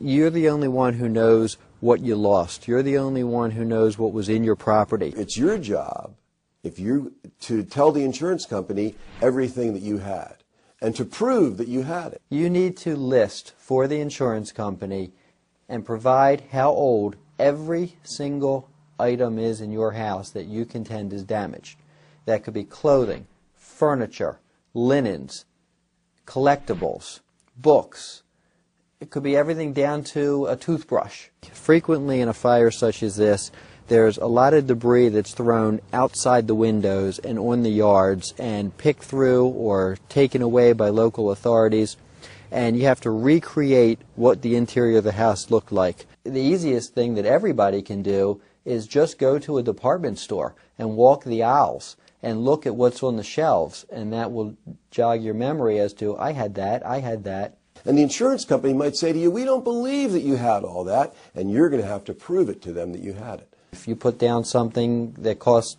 You're the only one who knows what you lost. You're the only one who knows what was in your property. It's your job to tell the insurance company everything that you had and to prove that you had it. You need to list for the insurance company and provide how old every single item is in your house that you contend is damaged. That could be clothing, furniture, linens, collectibles, books. It could be everything down to a toothbrush. Frequently in a fire such as this, there's a lot of debris that's thrown outside the windows and on the yards and picked through or taken away by local authorities, and you have to recreate what the interior of the house looked like. The easiest thing that everybody can do is just go to a department store and walk the aisles and look at what's on the shelves, and that will jog your memory as to, I had that, I had that. And the insurance company might say to you, we don't believe that you had all that, and you're going to have to prove it to them that you had it. If you put down something that costs,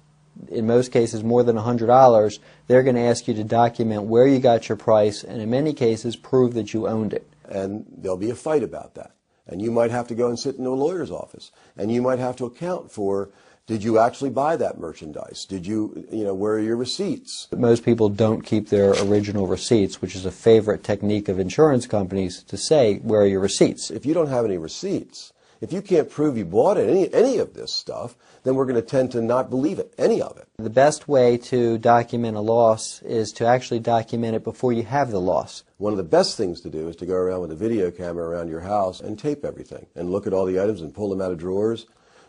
in most cases, more than $100, they're going to ask you to document where you got your price, and in many cases, prove that you owned it. And there'll be a fight about that. And you might have to go and sit in a lawyer's office, and you might have to account for, did you actually buy that merchandise? Did you, where are your receipts? Most people don't keep their original receipts, which is a favorite technique of insurance companies to say, where are your receipts? If you don't have any receipts, if you can't prove you bought it, any of this stuff, then we're going to tend to not believe it, any of it. The best way to document a loss is to actually document it before you have the loss. One of the best things to do is to go around with a video camera around your house and tape everything and look at all the items and pull them out of drawers.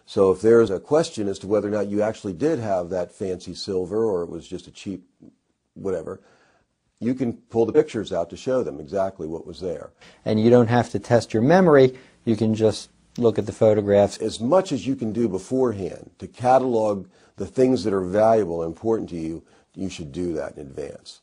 So if there's a question as to whether or not you actually did have that fancy silver or it was just a cheap whatever, you can pull the pictures out to show them exactly what was there. And you don't have to test your memory, you can just look at the photographs. As much as you can do beforehand to catalog the things that are valuable and important to you, you should do that in advance.